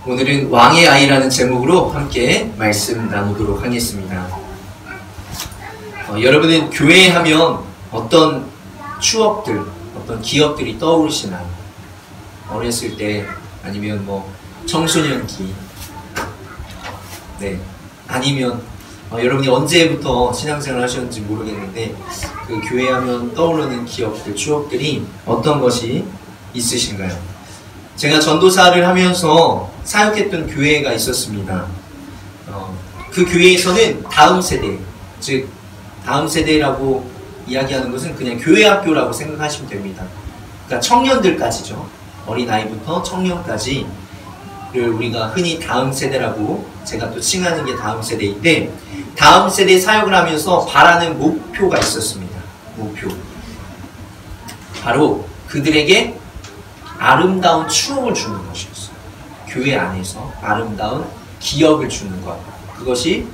오늘은 왕의 아이라는 제목으로 함께 말씀 나누도록 하겠습니다. 여러분은 교회 하면 어떤 추억들, 어떤 기억들이 떠오르시나요? 어렸을 때 아니면 청소년기, 네, 아니면 여러분이 언제부터 신앙생활을 하셨는지 모르겠는데 그 교회 하면 떠오르는 기억들, 추억들이 어떤 것이 있으신가요? 제가 전도사를 하면서 사역했던 교회가 있었습니다. 그 교회에서는 다음 세대, 즉 다음 세대라고 이야기하는 것은 그냥 교회 학교라고 생각하시면 됩니다. 그러니까 청년들까지죠. 어린아이부터 청년까지를 우리가 흔히 다음 세대라고 제가 또 칭하는 게 다음 세대인데, 다음 세대 사역을 하면서 바라는 목표가 있었습니다. 목표. 바로 그들에게 아름다운 추억을 주는 것이었어요. 교회 안에서 아름다운 기억을 주는 것. 그것이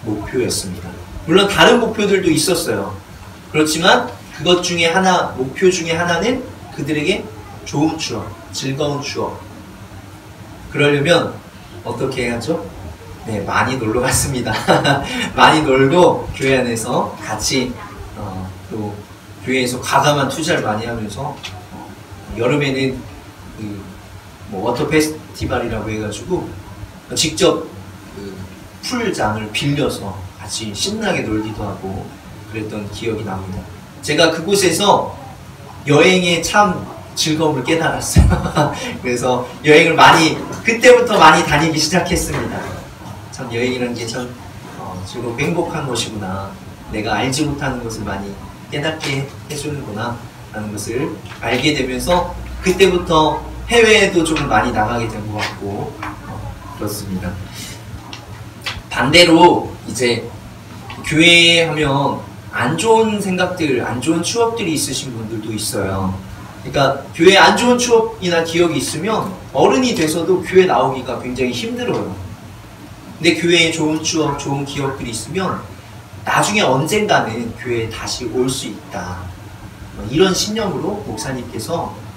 목표였습니다. 물론 다른 목표들도 있었어요. 그렇지만 그것 중에 하나, 목표 중에 하나는 그들에게 좋은 추억, 즐거운 추억. 그러려면 어떻게 해야죠? 네, 많이 놀러 갔습니다. 많이 놀고 교회 안에서 같이 또 교회에서 과감한 투자를 많이 하면서 여름에는 워터 페스티벌이라고 해가지고 직접 풀장을 빌려서 같이 신나게 놀기도 하고 그랬던 기억이 납니다. 제가 그곳에서 여행에 참 즐거움을 깨달았어요. 그래서 여행을 그때부터 많이 다니기 시작했습니다. 참 여행이라는 게 참 즐겁고 행복한 것이구나. 내가 알지 못하는 것을 많이 깨닫게 해주는구나 라는 것을 알게 되면서 그때부터 해외에도 좀 많이 나가게 된 것 같고 그렇습니다. 반대로 이제 교회 하면 안 좋은 생각들, 안 좋은 추억들이 있으신 분들도 있어요. 그러니까 교회에 안 좋은 추억이나 기억이 있으면 어른이 돼서도 교회 나오기가 굉장히 힘들어요. 근데 교회에 좋은 추억, 좋은 기억들이 있으면 나중에 언젠가는 교회에 다시 올 수 있다. 이런 신념으로 목사님께서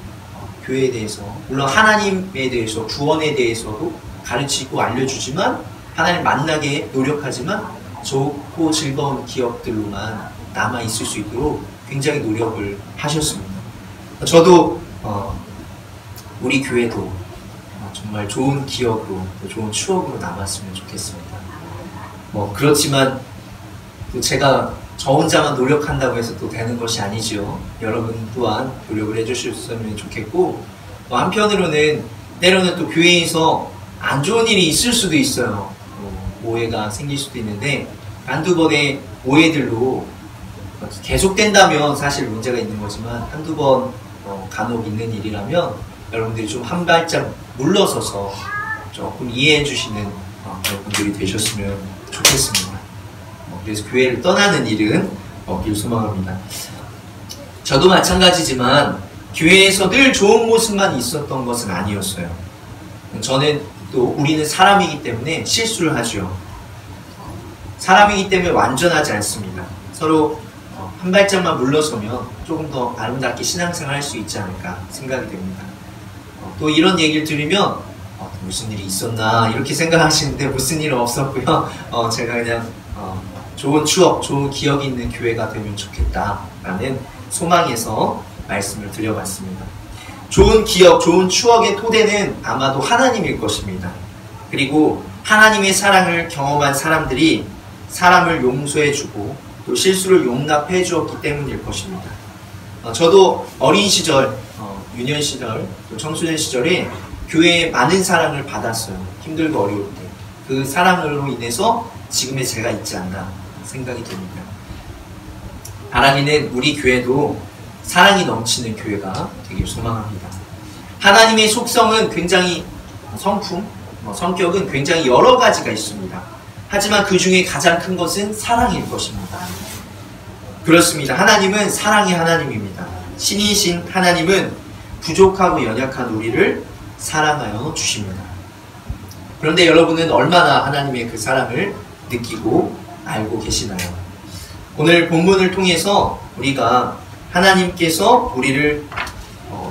교회에 대해서, 물론 하나님에 대해서, 구원에 대해서도 가르치고 알려주지만 하나님 만나게 노력하지만 좋고 즐거운 기억들로만 남아있을 수 있도록 굉장히 노력을 하셨습니다. 저도 우리 교회도 정말 좋은 기억으로, 좋은 추억으로 남았으면 좋겠습니다. 그렇지만 또 제가 저 혼자만 노력한다고 해서 또 되는 것이 아니죠. 여러분 또한 노력을 해주셨으면 좋겠고, 한편으로는 때로는 또 교회에서 안 좋은 일이 있을 수도 있어요. 오해가 생길 수도 있는데 한두 번의 오해들로 계속된다면 사실 문제가 있는 거지만 한두 번 간혹 있는 일이라면 여러분들이 좀 한 발짝 물러서서 조금 이해해 주시는 여러분들이 되셨으면 좋겠습니다. 그래서 교회를 떠나는 일은 없길 소망합니다. 저도 마찬가지지만 교회에서 늘 좋은 모습만 있었던 것은 아니었어요. 저는 또 우리는 사람이기 때문에 실수를 하죠. 사람이기 때문에 완전하지 않습니다. 서로 한 발짝만 물러서면 조금 더 아름답게 신앙생활 할 수 있지 않을까 생각이 됩니다. 또 이런 얘기를 들으면 무슨 일이 있었나 이렇게 생각하시는데 무슨 일은 없었고요. 제가 그냥 좋은 추억, 좋은 기억이 있는 교회가 되면 좋겠다라는 소망에서 말씀을 드려봤습니다. 좋은 기억, 좋은 추억의 토대는 아마도 하나님일 것입니다. 그리고 하나님의 사랑을 경험한 사람들이 사람을 용서해주고 또 실수를 용납해 주었기 때문일 것입니다. 저도 어린 시절, 유년 시절, 또 청소년 시절에 교회에 많은 사랑을 받았어요. 힘들고 어려울 때. 그 사랑으로 인해서 지금의 제가 있지 않나 생각이 듭니다. 바라기는 우리 교회도 사랑이 넘치는 교회가 되길 소망합니다. 하나님의 속성은 굉장히 성격은 굉장히 여러 가지가 있습니다. 하지만 그 중에 가장 큰 것은 사랑일 것입니다. 그렇습니다. 하나님은 사랑의 하나님입니다. 신이신 하나님은 부족하고 연약한 우리를 사랑하여 주십니다. 그런데 여러분은 얼마나 하나님의 그 사랑을 느끼고 알고 계시나요? 오늘 본문을 통해서 우리가 하나님께서 우리를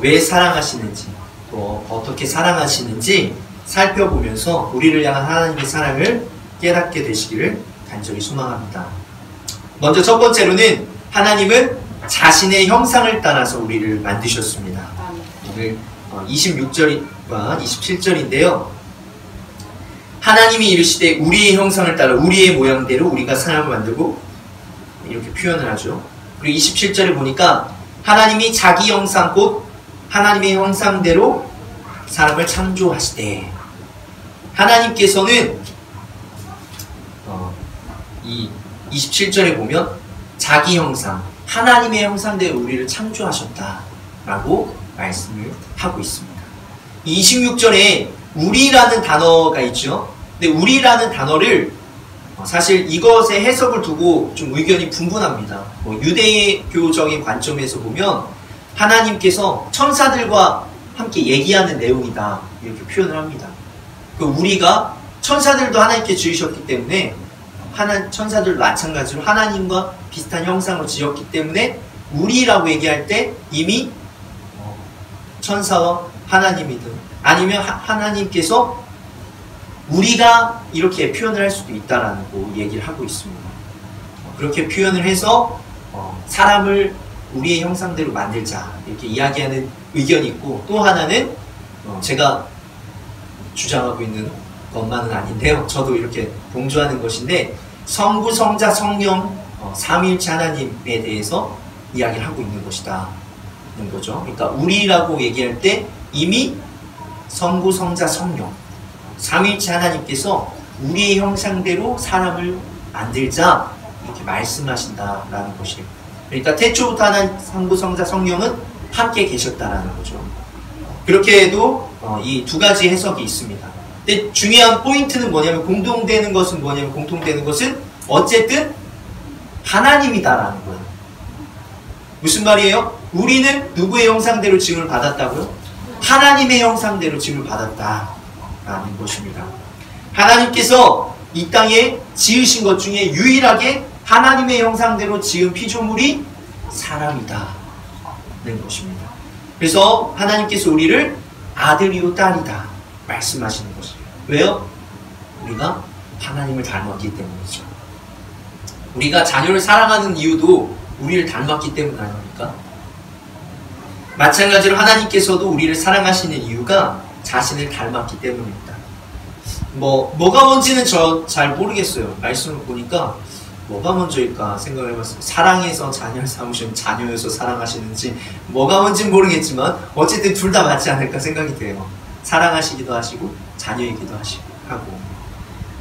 왜 사랑하시는지 또 어떻게 사랑하시는지 살펴보면서 우리를 향한 하나님의 사랑을 깨닫게 되시기를 간절히 소망합니다. 먼저 첫 번째로는 하나님은 자신의 형상을 따라서 우리를 만드셨습니다. 오늘 26절과 27절인데요. 하나님이 이르시되 우리의 형상을 따라 우리의 모양대로 우리가 사람을 만들고, 이렇게 표현을 하죠. 그리고 27절에 보니까 하나님이 자기 형상 곧 하나님의 형상대로 사람을 창조하시되, 하나님께서는 이 27절에 보면 자기 형상, 하나님의 형상대로 우리를 창조하셨다라고 말씀을 하고 있습니다. 26절에 우리라는 단어가 있죠. 근데 우리라는 단어를 사실 이것의 해석을 두고 좀 의견이 분분합니다. 유대교적인 관점에서 보면 하나님께서 천사들과 함께 얘기하는 내용이다, 이렇게 표현을 합니다. 그 우리가 천사들도 하나님께 지으셨기 때문에 천사들 마찬가지로 하나님과 비슷한 형상으로 지었기 때문에 우리라고 얘기할 때 이미 천사와 하나님이든 아니면 하나님께서 우리가 이렇게 표현을 할 수도 있다라는 거 얘기를 하고 있습니다. 그렇게 표현을 해서 사람을 우리의 형상대로 만들자, 이렇게 이야기하는 의견이 있고, 또 하나는 제가 주장하고 있는 것만은 아닌데요. 저도 이렇게 동조하는 것인데, 성부, 성자, 성령, 삼위일체 하나님에 대해서 이야기를 하고 있는 것이다 는 거죠. 그러니까 우리라고 얘기할 때 이미 성부, 성자, 성령, 삼위일체 하나님께서 우리의 형상대로 사람을 만들자, 이렇게 말씀하신다라는 것이에요. 그러니까 태초부터 하나님, 성부, 성자, 성령은 함께 계셨다라는 거죠. 그렇게 해도 이 두 가지 해석이 있습니다. 근데 중요한 포인트는 뭐냐면, 공통되는 것은 어쨌든 하나님이다라는 거예요. 무슨 말이에요? 우리는 누구의 형상대로 지음을 받았다고요? 하나님의 형상대로 지음을 받았다라는 것입니다. 하나님께서 이 땅에 지으신 것 중에 유일하게 하나님의 형상대로 지은 피조물이 사람이다는 것입니다. 그래서 하나님께서 우리를 아들이요 딸이다 말씀하시는 것이에요. 왜요? 우리가 하나님을 닮았기 때문이죠. 우리가 자녀를 사랑하는 이유도 우리를 닮았기 때문 아닙니까? 마찬가지로 하나님께서도 우리를 사랑하시는 이유가 자신을 닮았기 때문입니다. 뭐가 뭔지는 저 잘 모르겠어요. 말씀을 보니까 뭐가 먼저일까 생각을 해봤어요. 사랑해서 자녀를 삼으시면 자녀여서 사랑하시는지, 뭐가 뭔지는 모르겠지만 어쨌든 둘 다 맞지 않을까 생각이 돼요. 사랑하시기도 하시고 자녀이기도 하고.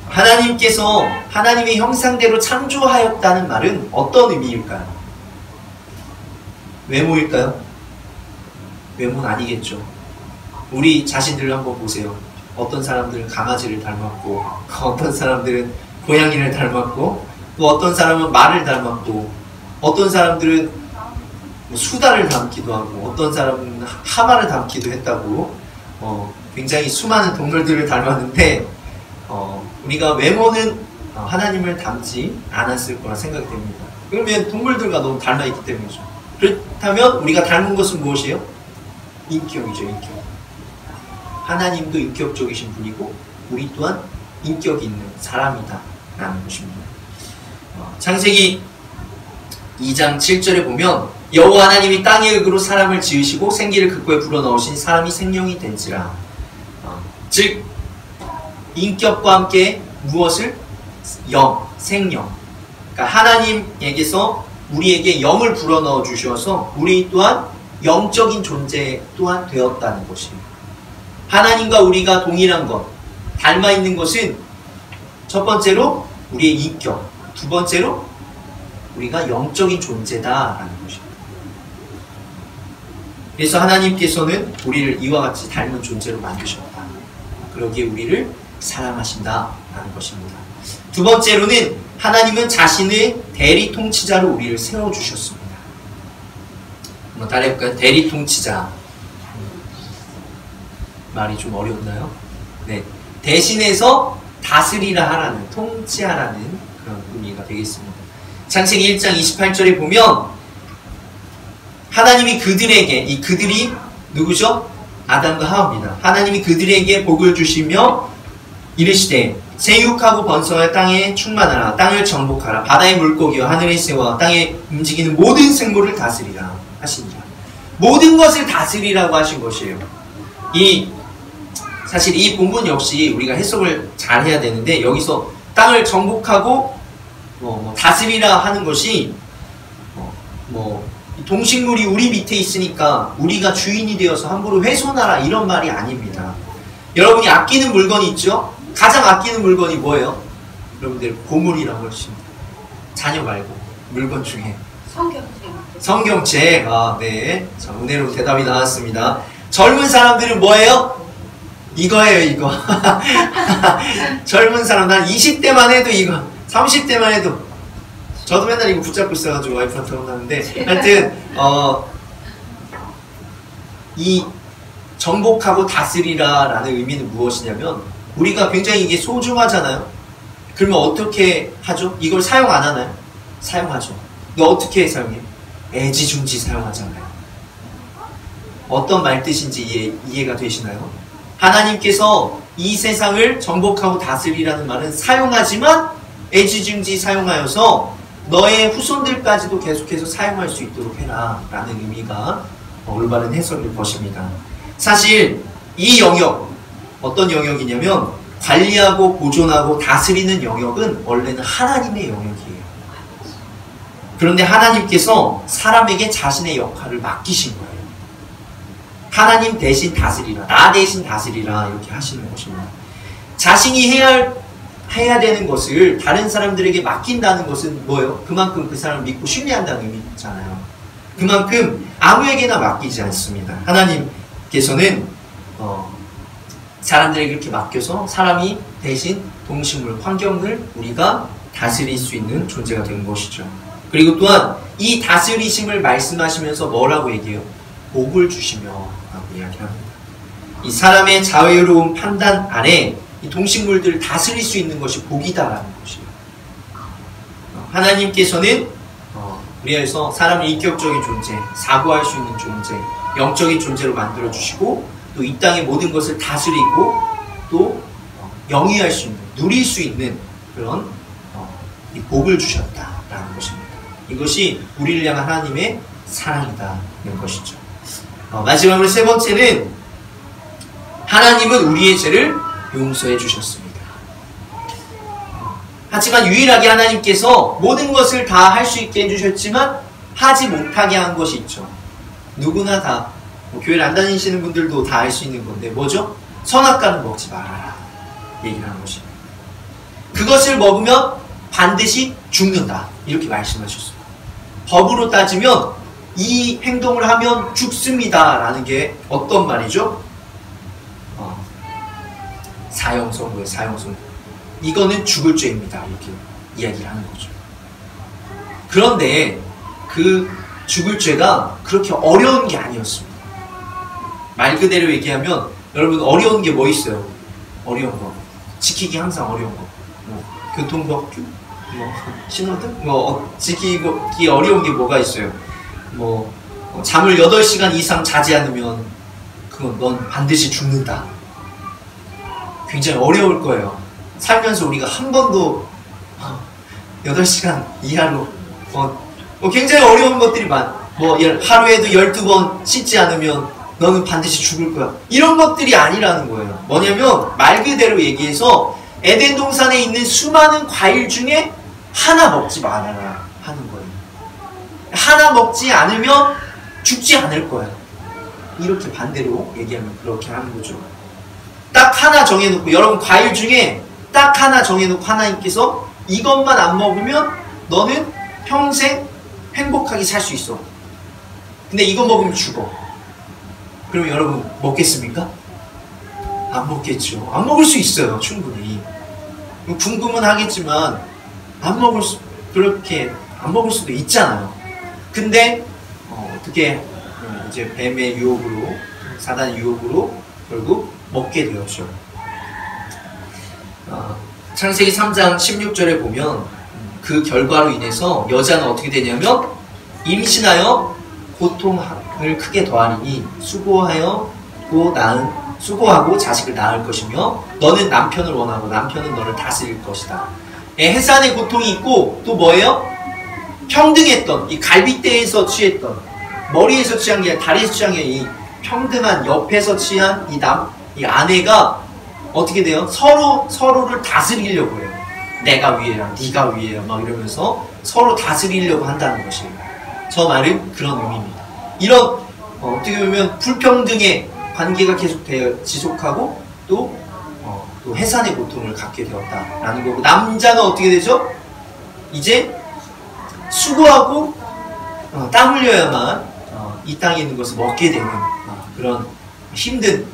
하나님께서 하나님의 형상대로 창조하였다는 말은 어떤 의미일까요? 외모일까요? 외모는 아니겠죠. 우리 자신들을 한번 보세요. 어떤 사람들은 강아지를 닮았고, 어떤 사람들은 고양이를 닮았고, 또 어떤 사람은 말을 닮았고, 어떤 사람들은 수달을 닮기도 하고, 어떤 사람은 하마를 닮기도 했다고, 굉장히 수많은 동물들을 닮았는데, 우리가 외모는 하나님을 닮지 않았을 거라 생각이 됩니다. 그러면 동물들과 너무 닮아있기 때문이죠. 그렇다면 우리가 닮은 것은 무엇이에요? 인격이죠, 인격. 하나님도 인격적이신 분이고 우리 또한 인격이 있는 사람이다 라는 것입니다. 창세기 2장 7절에 보면 여호와 하나님이 땅의 흙으로 사람을 지으시고 생기를 그 코에 불어넣으신 사람이 생명이 된지라. 즉 인격과 함께 무엇을? 영, 생명. 그러니까 하나님에게서 우리에게 영을 불어넣어 주셔서 우리 또한 영적인 존재 또한 되었다는 것입니다. 하나님과 우리가 동일한 것, 닮아있는 것은 첫 번째로 우리의 인격, 두 번째로 우리가 영적인 존재다라는 것입니다. 그래서 하나님께서는 우리를 이와 같이 닮은 존재로 만드셨다. 그러기에 우리를 사랑하신다라는 것입니다. 두 번째로는 하나님은 자신의 대리 통치자로 우리를 세워주셨습니다. 한번 따라해볼까요? 대리 통치자. 말이 좀 어렵나요? 네. 대신해서 다스리라 하라는, 통치하라는 그런 의미가 되겠습니다. 창세기 1장 28절에 보면 하나님이 그들에게, 이 그들이 누구죠? 아담과 하와입니다. 하나님이 그들에게 복을 주시며 이르시되 생육하고 번성할 땅에 충만하라. 땅을 정복하라. 바다의 물고기와 하늘의 새와 땅에 움직이는 모든 생물을 다스리라 하시니라. 모든 것을 다스리라고 하신 것이에요. 사실 이 본문 역시 우리가 해석을 잘 해야 되는데, 여기서 땅을 정복하고 다스리라 하는 것이 동식물이 우리 밑에 있으니까 우리가 주인이 되어서 함부로 훼손하라 이런 말이 아닙니다. 여러분이 아끼는 물건이 있죠? 가장 아끼는 물건이 뭐예요? 여러분들 보물이라고 할 수 있습니다. 자녀 말고 물건 중에 성경책. 네. 자, 은혜로 대답이 나왔습니다. 젊은 사람들은 뭐예요? 이거예요, 이거. 젊은 사람, 난 20대만 해도 이거, 30대만 해도. 저도 맨날 이거 붙잡고 있어가지고 와이프한테 혼나는데, 하여튼, 이 정복하고 다스리라 라는 의미는 무엇이냐면, 우리가 굉장히 이게 소중하잖아요? 그러면 어떻게 하죠? 이걸 사용 안 하나요? 사용하죠. 근데 어떻게 사용해요? 애지중지 사용하잖아요. 어떤 말 뜻인지 이해가 되시나요? 하나님께서 이 세상을 정복하고 다스리라는 말은 사용하지만 애지중지 사용하여서 너의 후손들까지도 계속해서 사용할 수 있도록 해라 라는 의미가 올바른 해석일 것입니다. 사실 이 영역, 어떤 영역이냐면 관리하고 보존하고 다스리는 영역은 원래는 하나님의 영역이에요. 그런데 하나님께서 사람에게 자신의 역할을 맡기신 거예요. 하나님 대신 다스리라, 나 대신 다스리라 이렇게 하시는 것입니다. 자신이 해야 되는 것을 다른 사람들에게 맡긴다는 것은 뭐예요? 그만큼 그 사람을 믿고 신뢰한다는 의미잖아요. 그만큼 아무에게나 맡기지 않습니다. 하나님께서는 사람들에게 이렇게 맡겨서 사람이 대신 동식물, 환경을 우리가 다스릴 수 있는 존재가 되는 것이죠. 그리고 또한 이 다스리심을 말씀하시면서 뭐라고 얘기해요? 복을 주시며 라고 이야기합니다. 이 사람의 자유로운 판단 안에 이 동식물들을 다스릴 수 있는 것이 복이다라는 것이에요. 하나님께서는 우리에서 사람을 인격적인 존재, 사고할 수 있는 존재, 영적인 존재로 만들어주시고 또 이 땅의 모든 것을 다스리고 또 영위할 수 있는, 누릴 수 있는 그런 이 복을 주셨다라는 것입니다. 이것이 우리를 향한 하나님의 사랑이다는 것이죠. 마지막으로 세 번째는 하나님은 우리의 죄를 용서해 주셨습니다. 하지만 유일하게 하나님께서 모든 것을 다 할 수 있게 해주셨지만 하지 못하게 한 것이 있죠. 누구나 다, 교회를 안 다니시는 분들도 다 할 수 있는 건데 뭐죠? 선악과는 먹지 말아라 얘기를 하는 것입니다. 그것을 먹으면 반드시 죽는다 이렇게 말씀하셨어요. 법으로 따지면 이 행동을 하면 죽습니다 라는 게 어떤 말이죠? 사형선고예요. 사형선고. 이거는 죽을 죄입니다 이렇게 이야기를 하는 거죠. 그런데 그 죽을 죄가 그렇게 어려운 게 아니었습니다. 말 그대로 얘기하면 여러분 어려운 게 뭐 있어요? 어려운 거 지키기 항상 어려운 거, 교통법규, 신호등, 지키기 어려운 게 뭐가 있어요? 잠을 8시간 이상 자지 않으면 그건 넌 반드시 죽는다. 굉장히 어려울 거예요. 살면서 우리가 한 번도 8시간 이하로 굉장히 어려운 것들이 하루에도 12번 씻지 않으면 너는 반드시 죽을 거야. 이런 것들이 아니라는 거예요. 뭐냐면 말 그대로 얘기해서 에덴 동산에 있는 수많은 과일 중에 하나 먹지 말아라 하는 거예요. 하나 먹지 않으면 죽지 않을 거야. 이렇게 반대로 얘기하면 그렇게 하는 거죠. 딱 하나 정해놓고, 여러분 과일 중에 딱 하나 정해놓고 하나님께서 이것만 안 먹으면 너는 평생 행복하게 살 수 있어. 근데 이거 먹으면 죽어. 그럼 여러분 먹겠습니까? 안 먹겠죠. 안 먹을 수 있어요. 충분히. 궁금은 하겠지만 안 먹을 수도 있잖아요. 근데 어떻게 이제 뱀의 유혹으로, 사단의 유혹으로 결국 먹게 되었죠. 창세기 3장 16절에 보면 그 결과로 인해서 여자는 어떻게 되냐면 임신하여 고통을 크게 더하리니 수고하여 수고하고 자식을 낳을 것이며 너는 남편을 원하고 남편은 너를 다스릴 것이다. 해산의 고통이 있고 또 뭐예요? 평등했던 이 갈빗대에서 취했던 머리에서 취한 게 아니라 다리에서 취한 게 이 평등한 옆에서 취한 이 아내가 어떻게 돼요? 서로를 다스리려고 해요. 내가 위에야, 네가 위에야 막 이러면서 서로 다스리려고 한다는 것이에요. 저 말은 그런 의미입니다. 이런 어떻게 보면 불평등의 관계가 계속 지속하고 또 해산의 고통을 갖게 되었다라는 거고, 남자는 어떻게 되죠? 이제 수고하고 땀 흘려야만 이 땅에 있는 것을 먹게 되는 그런 힘든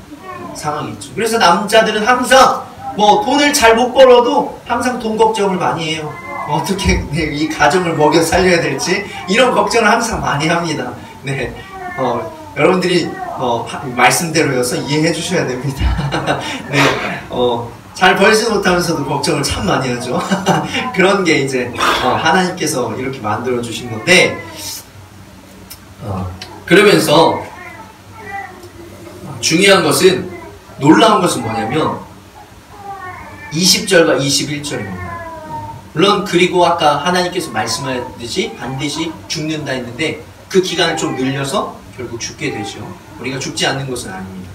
상황이 있죠. 그래서 남자들은 항상 뭐 돈을 잘 못 벌어도 항상 돈 걱정을 많이 해요. 어떻게 이 가정을 먹여 살려야 될지 이런 걱정을 항상 많이 합니다. 네, 여러분들이 말씀대로여서 이해해 주셔야 됩니다. 네, 잘 벌지 못하면서도 걱정을 참 많이 하죠. 그런 게 이제 하나님께서 이렇게 만들어 주신 건데, 그러면서 중요한 것은, 놀라운 것은 뭐냐면 20절과 21절입니다. 물론 그리고 아까 하나님께서 말씀하셨듯이 반드시 죽는다 했는데 그 기간을 좀 늘려서 결국 죽게 되죠. 우리가 죽지 않는 것은 아닙니다.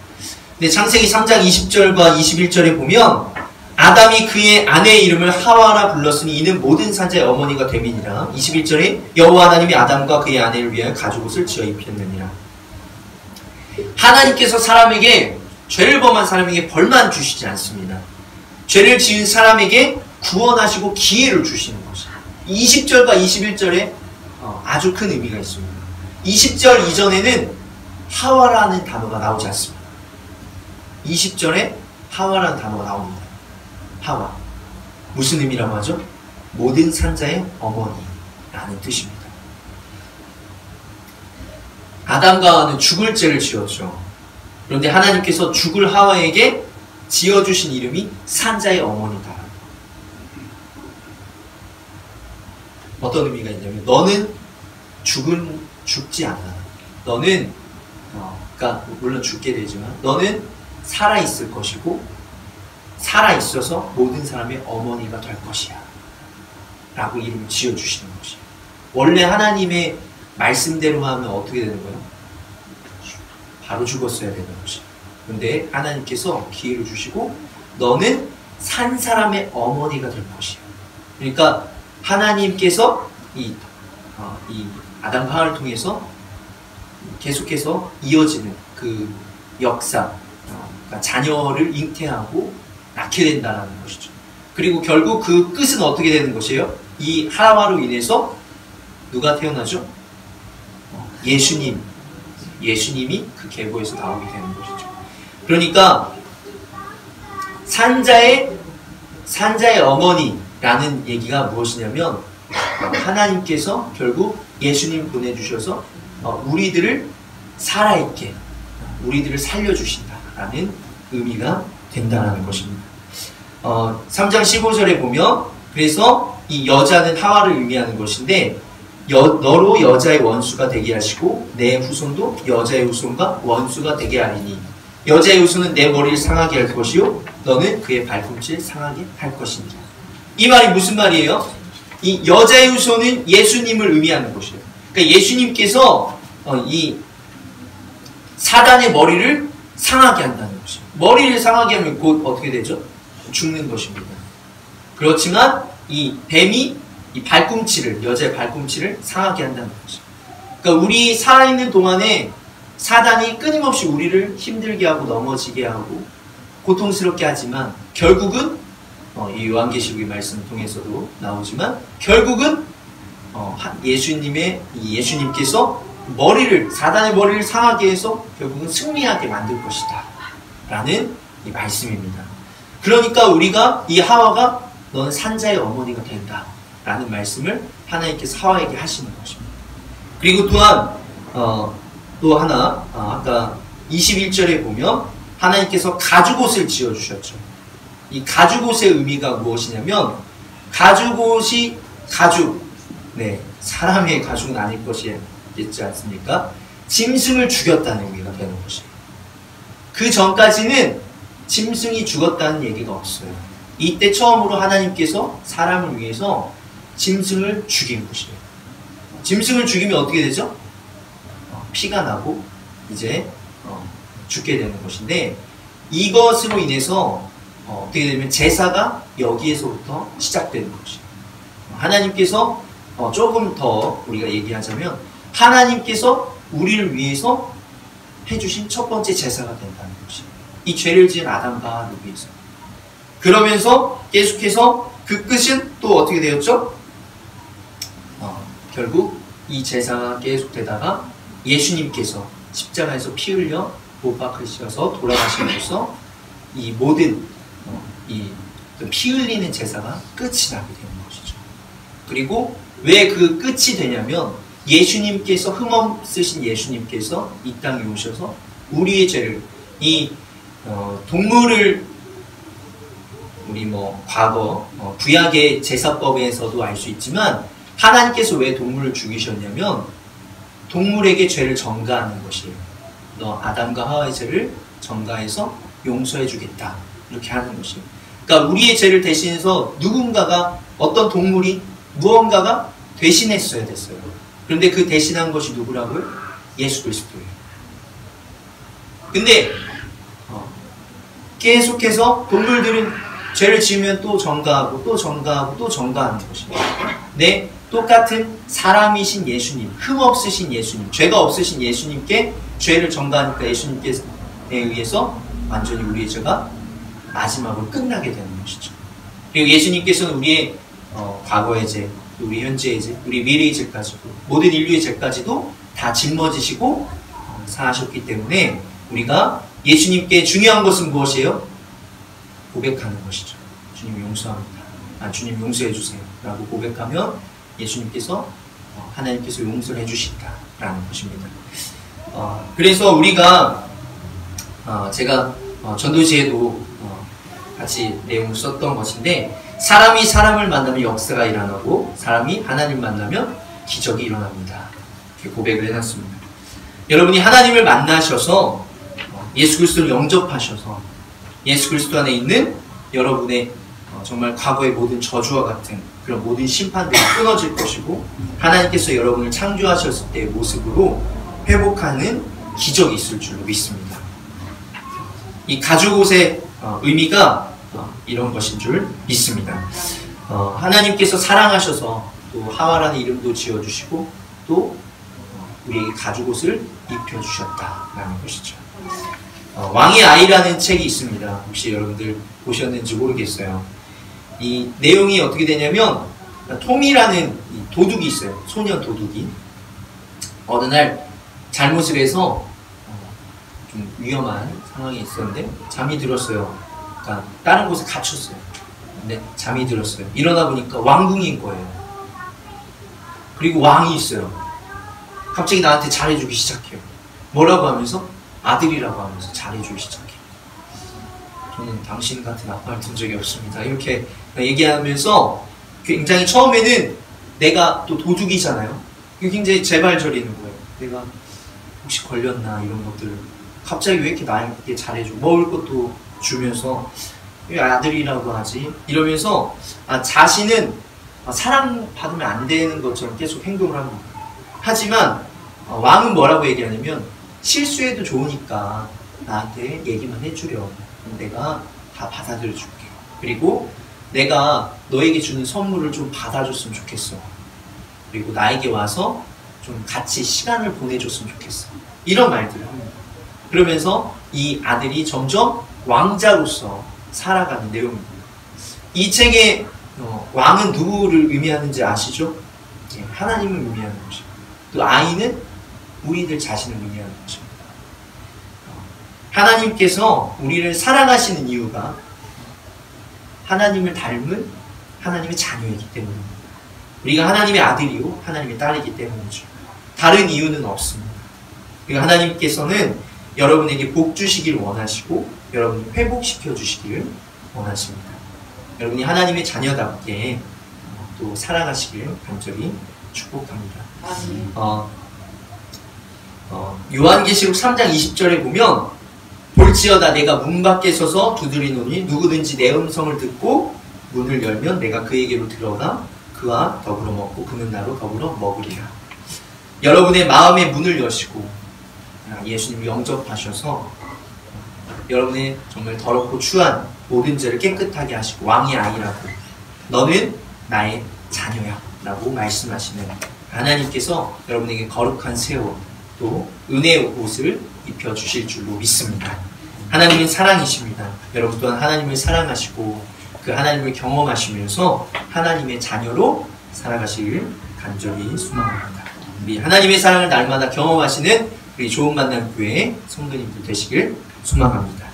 근데 창세기 3장 20절과 21절에 보면 아담이 그의 아내의 이름을 하와라 불렀으니 이는 모든 산자의 어머니가 됨이니라. 21절에 여호와 하나님이 아담과 그의 아내를 위하여 가죽옷을 지어 입혔느니라. 하나님께서 사람에게, 죄를 범한 사람에게 벌만 주시지 않습니다. 죄를 지은 사람에게 구원하시고 기회를 주시는 것이에요. 20절과 21절에 아주 큰 의미가 있습니다. 20절 이전에는 하와라는 단어가 나오지 않습니다. 20절에 하와라는 단어가 나옵니다. 하와. 무슨 의미라고 하죠? 모든 산자의 어머니라는 뜻입니다. 아담과 하와는 죽을 죄를 지었죠. 그런데 하나님께서 죽을 하와에게 지어주신 이름이 산자의 어머니다. 어떤 의미가 있냐면 너는 죽지 않아. 너는 그러니까 물론 죽게 되지만 너는 살아있을 것이고 살아있어서 모든 사람의 어머니가 될 것이야 라고 이름을 지어주시는 것이에요. 원래 하나님의 말씀대로 하면 어떻게 되는 거예요? 바로 죽었어야 되는 것이에요. 근데 하나님께서 기회를 주시고 너는 산 사람의 어머니가 될 것이야. 그러니까 하나님께서 이 아담과 하와를 통해서 계속해서 이어지는 그 역사, 그러니까 자녀를 잉태하고 낳게 된다는 것이죠. 그리고 결국 그 끝은 어떻게 되는 것이에요? 이 하와로 인해서 누가 태어나죠? 예수님이 그 계보에서 나오게 되는 것이죠. 그러니까 산자의 어머니라는 얘기가 무엇이냐면 하나님께서 결국 예수님 보내주셔서 우리들을 살아있게 우리들을 살려주신다라는 의미가 된다는 것입니다. 3장 15절에 보면 그래서 이 여자는 하와를 의미하는 것인데 너로 여자의 원수가 되게 하시고 내 후손도 여자의 후손과 원수가 되게 하리니 여자의 후손은 내 머리를 상하게 할 것이요 너는 그의 발꿈치를 상하게 할 것이니라. 이 말이 무슨 말이에요? 이 여자의 후손은 예수님을 의미하는 것이에요. 그러니까 예수님께서 이 사단의 머리를 상하게 한다는 것이에요. 머리를 상하게 하면 곧 어떻게 되죠? 죽는 것입니다. 그렇지만 이 뱀이 이 발꿈치를, 여자의 발꿈치를 상하게 한다는 것이죠. 그러니까 우리 살아있는 동안에 사단이 끊임없이 우리를 힘들게 하고 넘어지게 하고 고통스럽게 하지만 결국은 이 요한계시록의 말씀을 통해서도 나오지만 결국은 예수님께서 사단의 머리를 상하게 해서 결국은 승리하게 만들 것이다 라는 이 말씀입니다. 그러니까 우리가 이 하와가 너는 산자의 어머니가 된다 라는 말씀을 하나님께서 하와에게 하시는 것입니다. 그리고 또한 또 하나 아까 21절에 보면 하나님께서 가죽옷을 지어주셨죠. 이 가죽옷의 의미가 무엇이냐면 가죽옷이 사람의 가죽은 아닐 것이겠지 않습니까? 짐승을 죽였다는 의미가 되는 것이에요. 그 전까지는 짐승이 죽었다는 얘기가 없어요. 이때 처음으로 하나님께서 사람을 위해서 짐승을 죽인 것이에요. 짐승을 죽이면 어떻게 되죠? 피가 나고 이제 죽게 되는 것인데, 이것으로 인해서 어떻게 되면 제사가 여기에서부터 시작되는 것이에요. 하나님께서 조금 더 우리가 얘기하자면 하나님께서 우리를 위해서 해주신 첫 번째 제사가 된다는 것이에요. 이 죄를 지은 아담과 하와를 위해서. 그러면서 계속해서 그 끝은 또 어떻게 되었죠? 결국 이 제사가 계속되다가 예수님께서 십자가에서 피 흘려 못 박히셔서 돌아가심으로써 이 모든 피 흘리는 제사가 끝이 나게 되는 것이죠. 그리고 왜 그 끝이 되냐면 예수님께서, 흠없으신 예수님께서 이 땅에 오셔서 우리의 죄를, 동물을 우리 과거 구약의 제사법에서도 알 수 있지만 하나님께서 왜 동물을 죽이셨냐면 동물에게 죄를 전가하는 것이에요. 너 아담과 하와의 죄를 전가해서 용서해 주겠다, 이렇게 하는 것이에요. 그러니까 우리의 죄를 대신해서 누군가가, 어떤 동물이 무언가가 대신했어야 됐어요. 그런데 그 대신한 것이 누구라고요? 예수 그리스도예요. 근데 계속해서 동물들은 죄를 지으면 또 전가하고 또 전가하고 또 전가하는 것입니다. 네, 똑같은 사람이신 예수님, 흠없으신 예수님, 죄가 없으신 예수님께 죄를 전가하니까 예수님께 의해서 완전히 우리의 죄가 마지막으로 끝나게 되는 것이죠. 그리고 예수님께서는 우리의 과거의 죄, 우리 현재의 죄, 우리 미래의 죄까지도, 모든 인류의 죄까지도 다 짊어지시고 사하셨기 때문에 우리가 예수님께 중요한 것은 무엇이에요? 고백하는 것이죠. 주님 용서합니다. 주님 용서해 주세요 라고 고백하면 예수님께서, 하나님께서 용서를 해주신다라는 것입니다. 그래서 우리가 제가 전도지에도 같이 내용을 썼던 것인데, 사람이 사람을 만나면 역사가 일어나고 사람이 하나님을 만나면 기적이 일어납니다. 이렇게 고백을 해놨습니다. 여러분이 하나님을 만나셔서 예수 그리스도를 영접하셔서 예수 그리스도 안에 있는 여러분의 정말 과거의 모든 저주와 같은 그런 모든 심판들이 끊어질 것이고, 하나님께서 여러분을 창조하셨을 때의 모습으로 회복하는 기적이 있을 줄로 믿습니다. 이 가죽옷의 의미가 이런 것인 줄 믿습니다. 하나님께서 사랑하셔서 또 하와라는 이름도 지어주시고 또 우리에게 가죽옷을 입혀주셨다라는 것이죠. 왕의 아이라는 책이 있습니다. 혹시 여러분들 보셨는지 모르겠어요. 이 내용이 어떻게 되냐면, 톰이라는 도둑이 있어요. 소년 도둑이. 어느 날 잘못을 해서 좀 위험한 상황이 있었는데 잠이 들었어요. 그러니까 다른 곳에 갇혔어요. 근데 잠이 들었어요. 일어나 보니까 왕궁인 거예요. 그리고 왕이 있어요. 갑자기 나한테 잘해주기 시작해요. 뭐라고 하면서? 아들이라고 하면서 잘해주기 시작해요. 저는 당신 같은 아빠를 둔 적이 없습니다. 이렇게 얘기하면서 굉장히 처음에는 내가 또 도둑이잖아요. 굉장히 재발저리는 거예요. 내가 혹시 걸렸나 이런 것들을. 갑자기 왜 이렇게 나에게 잘해줘? 먹을 것도 주면서 왜 아들이라고 하지? 이러면서 자신은 사랑받으면 안 되는 것처럼 계속 행동을 합니다. 하지만 왕은 뭐라고 얘기하냐면, 실수해도 좋으니까 나한테 얘기만 해주렴. 내가 다 받아들여 줄게. 그리고 내가 너에게 주는 선물을 좀 받아줬으면 좋겠어. 그리고 나에게 와서 좀 같이 시간을 보내줬으면 좋겠어. 이런 말들을 합니다. 그러면서 이 아들이 점점 왕자로서 살아가는 내용입니다. 이 책의 왕은 누구를 의미하는지 아시죠? 하나님을 의미하는 것입니다. 또 아이는 우리들 자신을 의미하는 것입니다. 하나님께서 우리를 사랑하시는 이유가 하나님을 닮은 하나님의 자녀이기 때문입니다. 우리가 하나님의 아들이요 하나님의 딸이기 때문이죠. 다른 이유는 없습니다. 그리고 하나님께서는 여러분에게 복 주시길 원하시고 여러분을 회복시켜 주시기를 원하십니다. 여러분이 하나님의 자녀답게 또 살아가시길 간절히 축복합니다. 요한계시록 3장 20절에 보면 볼 볼지어다 내가 문 밖에 서서 두드리노니 누구든지 내 음성을 듣고 문을 열면 내가 그에게로 들어가 그와 더불어 먹고 그는 나로 더불어 먹으리라. 여러분의 마음의 문을 여시고 예수님을 영접하셔서 여러분의 정말 더럽고 추한 모든 죄를 깨끗하게 하시고 왕의 아이라고 너는 나의 자녀야 라고 말씀하시는 하나님께서 여러분에게 거룩한 새옷 또 은혜의 옷을 입혀주실 줄로 믿습니다. 하나님은 사랑이십니다. 여러분 또한 하나님을 사랑하시고 그 하나님을 경험하시면서 하나님의 자녀로 살아가시길 간절히 소망합니다. 우리 하나님의 사랑을 날마다 경험하시는 우리 좋은 만남 교회 성도님들 되시길 소망합니다.